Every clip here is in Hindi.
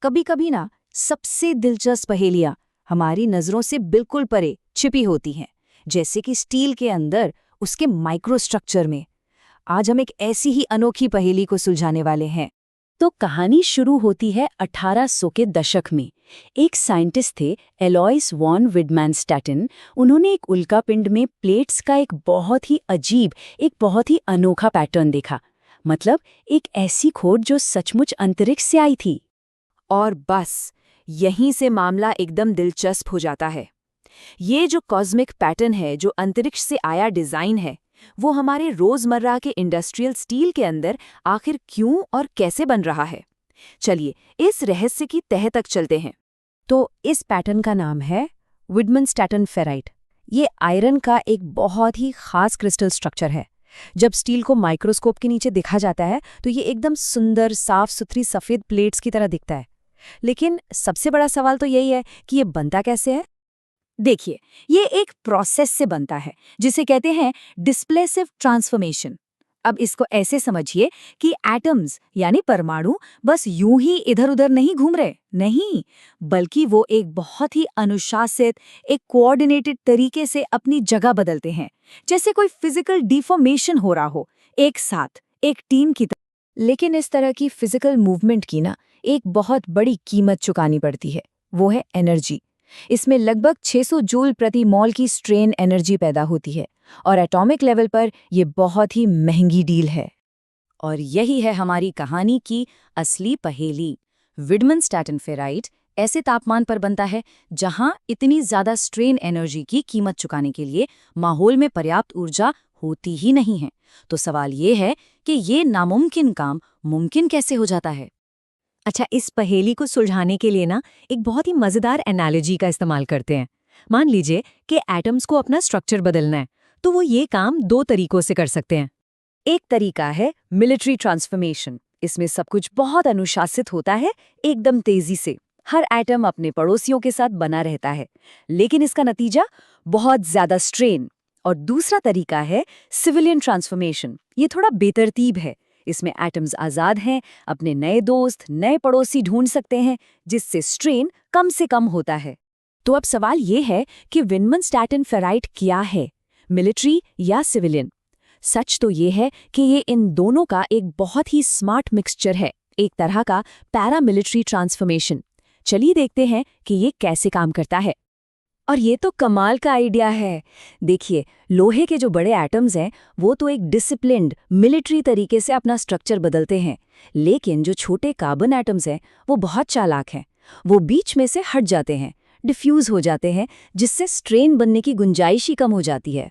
कभी-कभी ना सबसे दिलचस्प पहेलियां हमारी नजरों से बिल्कुल परे छिपी होती हैं, जैसे कि स्टील के अंदर उसके माइक्रोस्ट्रक्चर में। आज हम एक ऐसी ही अनोखी पहेली को सुलझाने वाले हैं। तो कहानी शुरू होती है 1800 के दशक में। एक साइंटिस्ट थे, एलॉयस वॉन विडमैनस्टैटिन। उन्होंने एक उल्कापिंड में प्लेट्स का एक बहुत ही अनोखा पैटर्न देखा। मतलब एक ऐसी खोज जो सचमुच अंतरिक्ष से आई थी। और बस यहीं से मामला एकदम दिलचस्प हो जाता है। ये जो कॉस्मिक पैटर्न है, जो अंतरिक्ष से आया डिजाइन है, वो हमारे रोजमर्रा के इंडस्ट्रियल स्टील के अंदर आखिर क्यों और कैसे बन रहा है। चलिए इस रहस्य की तह तक चलते हैं। तो इस पैटर्न का नाम है विडमैनस्टैटिन फेराइट। ये आयरन का एक बहुत ही खास क्रिस्टल स्ट्रक्चर है। जब स्टील को माइक्रोस्कोप के नीचे देखा जाता है तो ये एकदम सुंदर, साफ सुथरी सफेद प्लेट्स की तरह दिखता है। लेकिन सबसे बड़ा सवाल तो यही है कि ये बनता कैसे है। देखिए, ये एक प्रोसेस से बनता है जिसे कहते हैं डिस्प्लेसिव ट्रांसफॉर्मेशन। अब इसको ऐसे समझिए कि एटम्स यानी परमाणु बस यूं ही इधर-उधर नहीं घूम रहे, नहीं, बल्कि वो एक बहुत ही अनुशासित, एक कोऑर्डिनेटेड तरीके से अपनी जगह बदलते हैं, जैसे कोई फिजिकल डिफॉर्मेशन हो रहा हो, एक साथ, एक टीम की तरह। लेकिन इस तरह की फिजिकल मूवमेंट की ना एक बहुत बड़ी कीमत चुकानी पड़ती है, वो है एनर्जी। इसमें लगभग 600 जूल प्रति मॉल की स्ट्रेन एनर्जी पैदा होती है और एटॉमिक लेवल पर यह बहुत ही महंगी डील है। और यही है हमारी कहानी की असली पहेली। विडमैनस्टैटिन फेराइट ऐसे तापमान पर बनता है जहां इतनी ज्यादा स्ट्रेन एनर्जी की कीमत चुकाने के लिए माहौल में पर्याप्त ऊर्जा होती ही नहीं है। तो सवाल ये है कि ये नामुमकिन काम मुमकिन कैसे हो जाता है। अच्छा, इस पहेली को सुलझाने के लिए ना एक बहुत ही मजेदार एनालॉजी का इस्तेमाल करते हैं। मान लीजिए कि एटम्स को अपना स्ट्रक्चर बदलना है, तो वो ये काम दो तरीकों से कर सकते हैं। एक तरीका है मिलिट्री ट्रांसफॉर्मेशन। इसमें सब कुछ बहुत अनुशासित होता है, एकदम तेजी से। हर एटम अपने पड़ोसियों के साथ बना रहता है, लेकिन इसका नतीजा बहुत ज्यादा स्ट्रेन। और दूसरा तरीका है सिविलियन ट्रांसफॉर्मेशन। ये थोड़ा बेतरतीब है। इसमें एटम्स आजाद हैं, अपने नए दोस्त, नए पड़ोसी ढूंढ सकते हैं, जिससे स्ट्रेन कम से कम होता है। तो अब सवाल ये है कि विडमैनस्टैटिन फेराइट क्या है, मिलिट्री या सिविलियन? सच तो ये है कि ये इन दोनों का एक बहुत ही स्मार्ट मिक्सचर है, एक तरह का पैरामिलिट्री ट्रांसफॉर्मेशन। चलिए देखते हैं कि ये कैसे काम करता है। और ये तो कमाल का आइडिया है। देखिए, लोहे के जो बड़े एटम्स हैं वो तो एक डिसिप्लिन्ड मिलिट्री तरीके से अपना स्ट्रक्चर बदलते हैं, लेकिन जो छोटे कार्बन एटम्स हैं वो बहुत चालाक हैं। वो बीच में से हट जाते हैं, डिफ्यूज हो जाते हैं, जिससे स्ट्रेन बनने की गुंजाइश ही कम हो जाती है।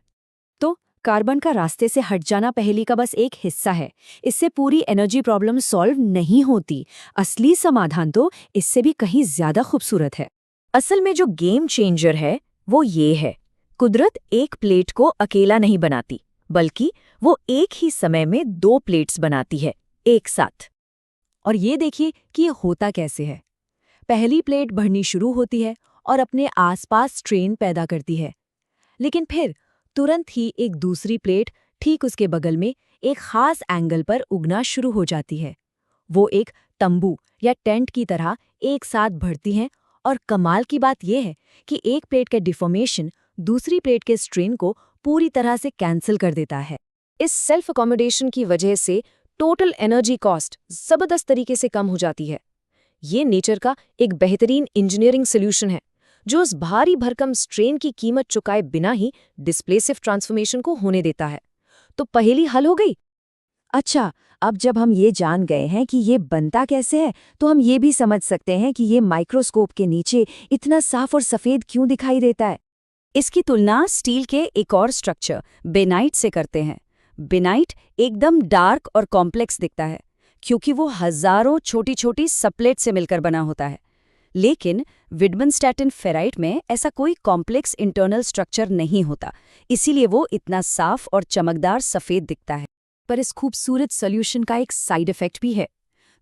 तो कार्बन का रास्ते से हट जाना पहेली का बस एक हिस्सा है। इससे पूरी एनर्जी प्रॉब्लम सॉल्व नहीं होती। असली समाधान तो इससे भी कहीं ज्यादा खूबसूरत है। असल में जो गेम चेंजर है वो ये है, कुदरत एक प्लेट को अकेला नहीं बनाती, बल्कि वो एक ही समय में दो प्लेट्स बनाती है, एक साथ। और ये देखिए कि ये होता कैसे है। पहली प्लेट बढ़नी शुरू होती है और अपने आसपास स्ट्रेन पैदा करती है, लेकिन फिर तुरंत ही एक दूसरी प्लेट ठीक उसके बगल में एक खास एंगल पर उगना शुरू हो जाती है। वो एक तंबू या टेंट की तरह एक साथ बढ़ती हैं। और कमाल की बात यह है कि एक प्लेट का डिफॉर्मेशन दूसरी प्लेट के स्ट्रेन को पूरी तरह से कैंसिल कर देता है। इस सेल्फ अकोमोडेशन की वजह से टोटल एनर्जी कॉस्ट जबरदस्त तरीके से कम हो जाती है। ये नेचर का एक बेहतरीन इंजीनियरिंग सोल्यूशन है, जो उस भारी भरकम स्ट्रेन की कीमत चुकाए बिना ही डिस्प्लेसिव ट्रांसफॉर्मेशन को होने देता है। तो पहेली हल हो गई। अच्छा, अब जब हम ये जान गए हैं कि ये बनता कैसे है, तो हम ये भी समझ सकते हैं कि ये माइक्रोस्कोप के नीचे इतना साफ और सफेद क्यों दिखाई देता है। इसकी तुलना स्टील के एक और स्ट्रक्चर बेनाइट से करते हैं। बेनाइट एकदम डार्क और कॉम्प्लेक्स दिखता है, क्योंकि वो हजारों छोटी छोटी सबप्लेट से मिलकर बना होता है। लेकिन विडमैनस्टैटिन फेराइट में ऐसा कोई कॉम्प्लेक्स इंटरनल स्ट्रक्चर नहीं होता, इसीलिए वो इतना साफ और चमकदार सफेद दिखता है। पर इस खूबसूरत सॉल्यूशन का एक साइड इफेक्ट भी है।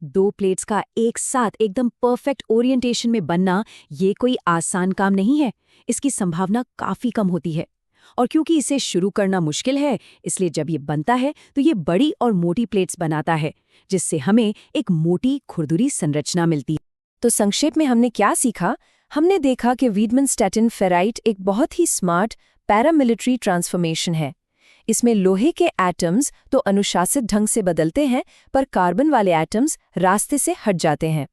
दो प्लेट्स का एक साथ एकदम परफेक्ट ओरिएंटेशन में बनना ये कोई आसान काम नहीं है। इसकी संभावना काफी कम होती है। और क्योंकि इसे शुरू करना मुश्किल है, इसलिए जब ये बनता है तो ये बड़ी और मोटी प्लेट्स बनाता है, जिससे हमें एक मोटी खुरदुरी संरचना मिलती है। तो संक्षेप में हमने क्या सीखा? हमने देखा कि वीडमन-स्टैटिन फेराइट एक बहुत ही स्मार्ट पैरामिलिट्री ट्रांसफॉर्मेशन है। इसमें लोहे के एटम्स तो अनुशासित ढंग से बदलते हैं, पर कार्बन वाले एटम्स रास्ते से हट जाते हैं।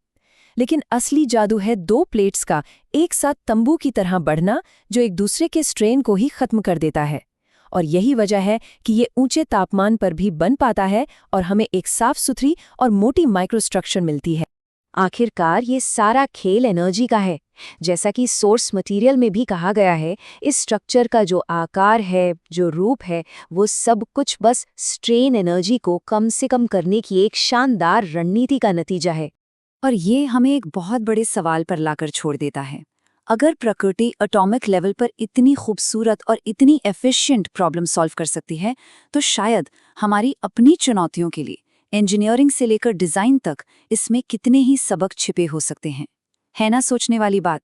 लेकिन असली जादू है दो प्लेट्स का एक साथ तंबू की तरह बढ़ना, जो एक दूसरे के स्ट्रेन को ही खत्म कर देता है। और यही वजह है कि ये ऊंचे तापमान पर भी बन पाता है और हमें एक साफ सुथरी और मोटी माइक्रोस्ट्रक्चर मिलती है। आखिरकार ये सारा खेल एनर्जी का है। जैसा कि सोर्स मटेरियल में भी कहा गया है, इस स्ट्रक्चर का जो आकार है, जो रूप है, वो सब कुछ बस स्ट्रेन एनर्जी को कम से कम करने की एक शानदार रणनीति का नतीजा है। और ये हमें एक बहुत बड़े सवाल पर लाकर छोड़ देता है। अगर प्रकृति एटॉमिक लेवल पर इतनी खूबसूरत और इतनी एफिशिएंट प्रॉब्लम सॉल्व कर सकती है, तो शायद हमारी अपनी चुनौतियों के लिए इंजीनियरिंग से लेकर डिज़ाइन तक इसमें कितने ही सबक छिपे हो सकते हैं। है ना सोचने वाली बात?